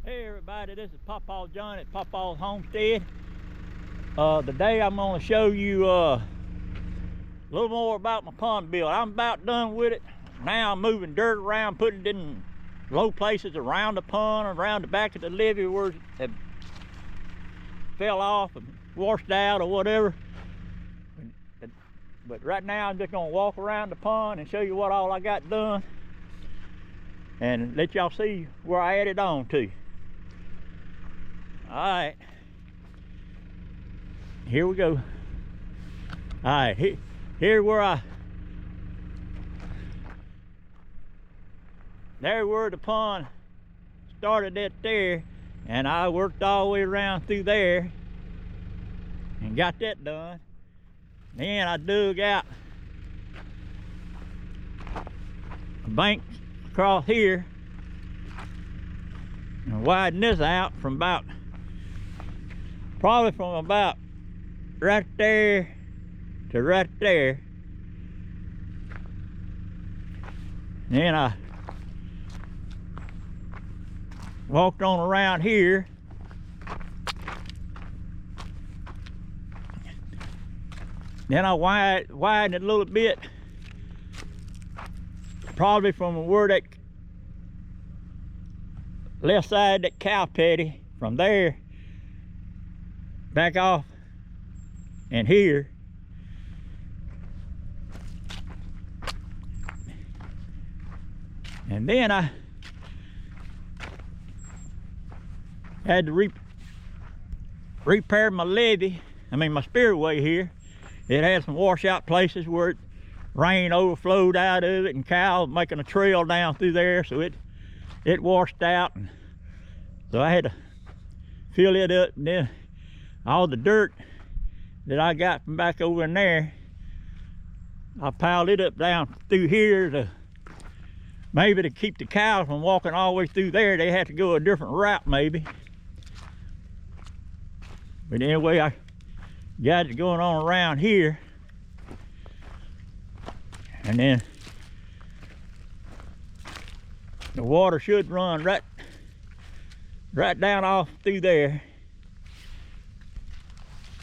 Hey everybody, this is Pawpaw John at Pawpaw's Homestead. Today I'm going to show you a little more about my pond build. I'm about done with it. Now I'm moving dirt around, putting it in low places around the pond, around the back of the levee where it fell off and washed out or whatever. But right now I'm just going to walk around the pond and show you what all I got done and let y'all see where I added on to. All right, here we go. All right, here where there where the pond started at there, and I worked all the way around through there and got that done. Then I dug out a bank across here and widened this out from probably from about right there to right there. Then I walked on around here. Then I widened it a little bit, probably from where that left side, that cow patty, from there back off and here. And then I had to repair my levee, my spillway here. It had some washout places where rain overflowed out of it and cows making a trail down through there, so it washed out, and so I had to fill it up. And then all the dirt that I got from back over in there, I piled it up down through here to maybe to keep the cows from walking all the way through there. They had to go a different route maybe. But anyway, I got it going on around here. And then the water should run right down off through there.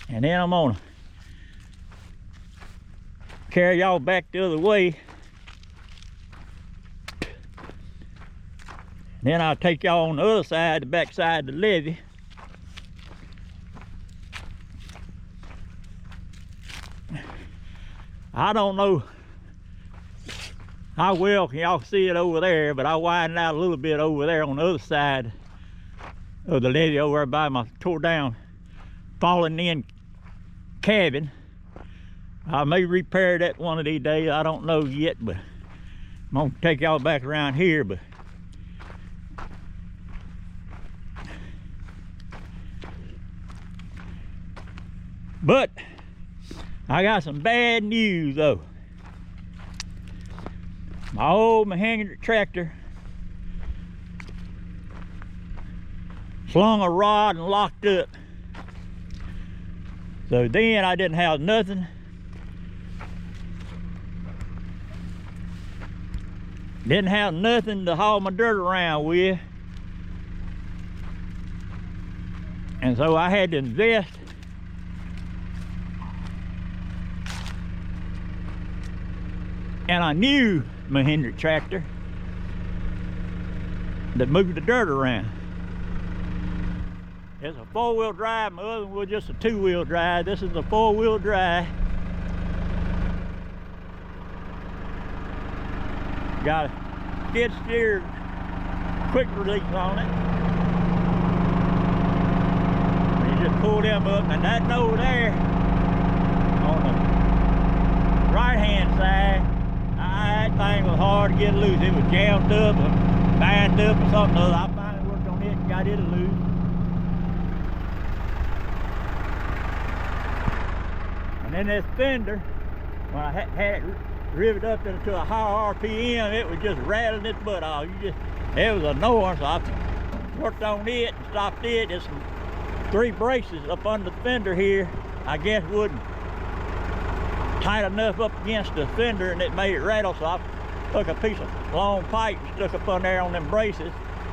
And then I'm gonna carry y'all back the other way. Then I'll take y'all on the other side, the back side of the levee. I don't know how well can y'all see it over there, but I widened out a little bit over there on the other side of the levee over there by my tore down, fallen in cabin. I may repair that one of these days, I don't know yet, but I'm gonna take y'all back around here. But I got some bad news though. My old Mahindra tractor slung a rod and locked up. So then I didn't have nothing. Didn't have nothing to haul my dirt around with. And so I had to invest in a new Mahindra tractor that moved the dirt around. It's a 4-wheel drive. My other one was just a 2-wheel drive. This is a 4-wheel drive. Got a skid steer quick release on it. You just pull them up, and that over there on the right hand side, that thing was hard to get loose. It was jammed up or bound up or something or other. I finally worked on it and got it loose. And then this fender, when I had it riveted up into a higher RPM, it was just rattling its butt off. It was annoying, so I worked on it and stopped it. There's some 3 braces up under the fender here. I guess wouldn't tight enough up against the fender, and it made it rattle, so I took a piece of long pipe and stuck up on there on them braces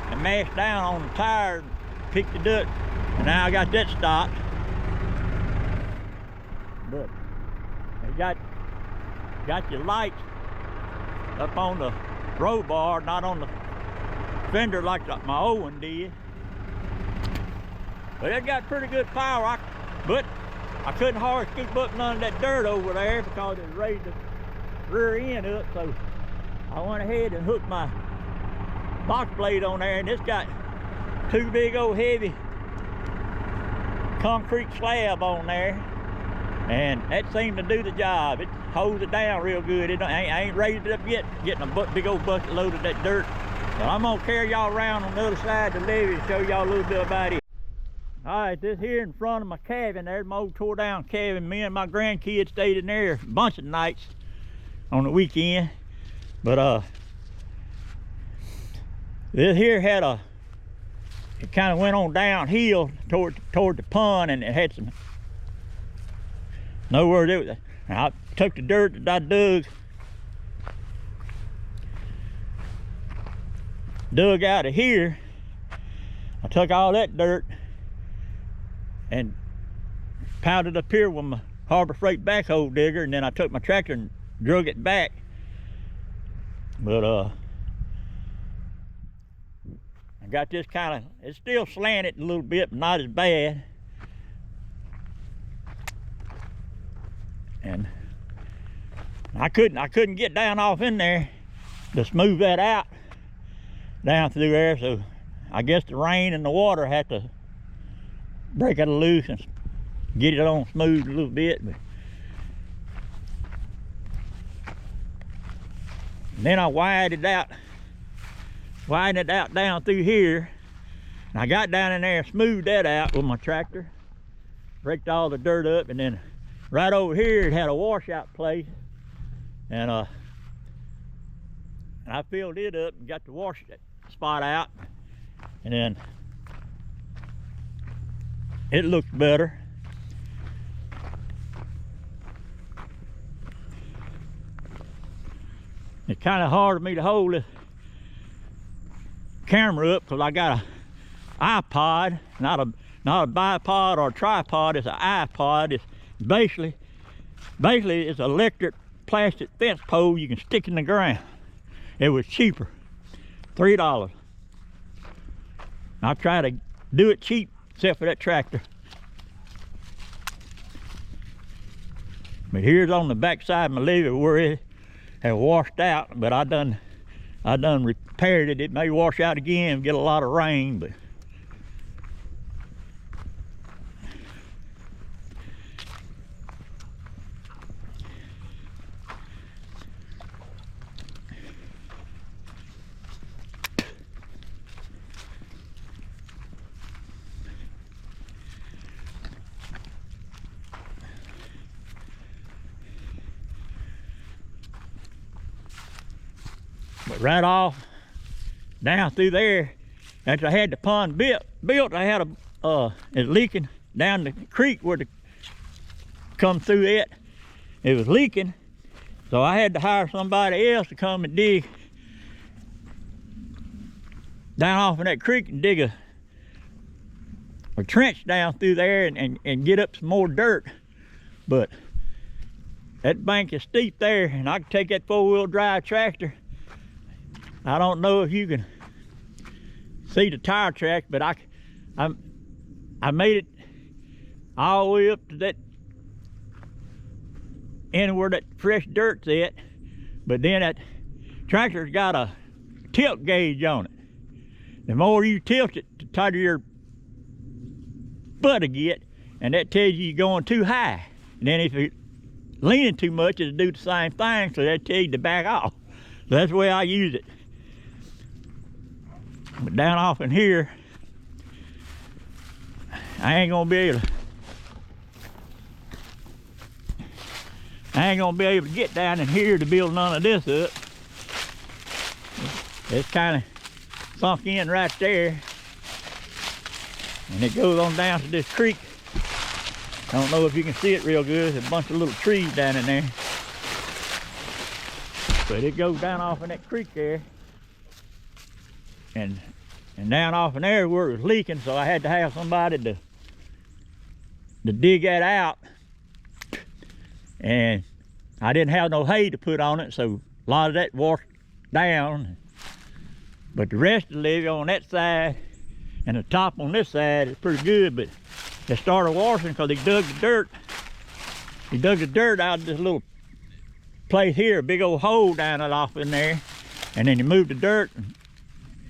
and mashed down on the tire, picked it up, and now I got that stopped. But they got your lights up on the roll bar, not on the fender like my old one did. But it got pretty good power, but I couldn't hardly scoop up none of that dirt over there because it raised the rear end up, so I went ahead and hooked my box blade on there, and it's got two big old heavy concrete slab on there, and that seemed to do the job. It holds it down real good. I ain't raised it up yet, getting a big old bucket load of that dirt. But I'm gonna carry y'all around on the other side of the levee and show y'all a little bit about it. All right, this here in front of my cabin, there's my old tore down cabin. Me and my grandkids stayed in there a bunch of nights on the weekend. But this here had it kind of went on downhill toward the pond, and it had some, nowhere it was. I took the dirt that I dug out of here. I took all that dirt and piled it up here with my Harbor Freight backhoe digger, and then I took my tractor and drug it back. But I got this kind of, it's still slanted a little bit, but not as bad. And I couldn't get down off in there to smooth that out down through there, so I guess the rain and the water had to break it loose and get it on smooth a little bit. But and then I widened it out down through here, and I got down in there and smoothed that out with my tractor, raked all the dirt up, and then right over here it had a washout place, and I filled it up and got the wash spot out, and then it looked better. It's kind of hard for me to hold this camera up because I got an iPod, not a bipod or a tripod. It's an iPod. It's basically it's an electric plastic fence pole you can stick in the ground. It was cheaper, $3. I try to do it cheap, except for that tractor. But here's on the back side of my levee where it had washed out, but I done repaired it. It may wash out again, get a lot of rain, but right off down through there, after I had the pond built, I had it leaking down the creek where come through it. It was leaking, so I had to hire somebody else to come and dig down off in that creek and dig a trench down through there and get up some more dirt. But that bank is steep there, and I can take that four-wheel drive tractor. I don't know if you can see the tire track, but I made it all the way up to that end where that fresh dirt's at. But then that tractor's got a tilt gauge on it. The more you tilt it, the tighter your butt will get, and that tells you you're going too high. And then if you're leaning too much, it'll do the same thing, so that tells you to back off. So that's the way I use it. But down off in here, I ain't gonna be able to get down in here to build none of this up. It's kind of sunk in right there, and it goes on down to this creek. I don't know if you can see it real good. There's a bunch of little trees down in there, but it goes down off in that creek there. And and down off in there where it was leaking, so I had to have somebody to dig that out. And I didn't have no hay to put on it, so a lot of that washed down. But the rest of the levee on that side and the top on this side is pretty good, but they started washing because they dug the dirt. He dug the dirt out of this little place here, a big old hole down it off in there, and then he moved the dirt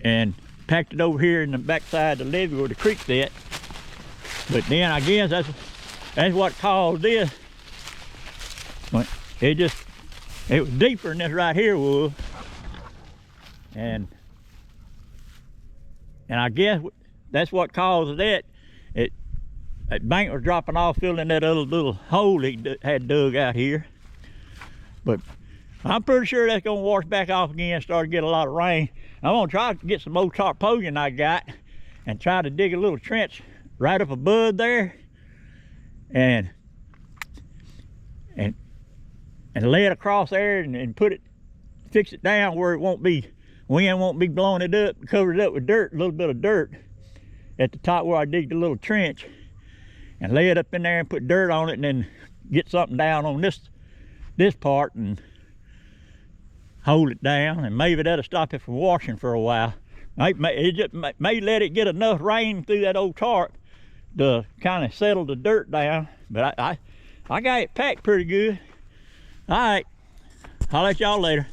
and packed it over here in the backside of the levee where the creek's at. But then I guess that's what caused this. But it was deeper than this right here was. And I guess that's what caused that. That bank was dropping off, filling that other little hole he had dug out here. But I'm pretty sure that's gonna wash back off again, start to get a lot of rain. I'm gonna try to get some old tarpaulin I got and try to dig a little trench right up above there and lay it across there and fix it down where wind won't be blowing it up, cover it up with dirt, a little bit of dirt at the top where I dig the little trench, and lay it up in there and put dirt on it, and then get something down on this part and hold it down, and maybe that'll stop it from washing for a while. It may let it get enough rain through that old tarp to kind of settle the dirt down, but I got it packed pretty good. All right, I'll let y'all later.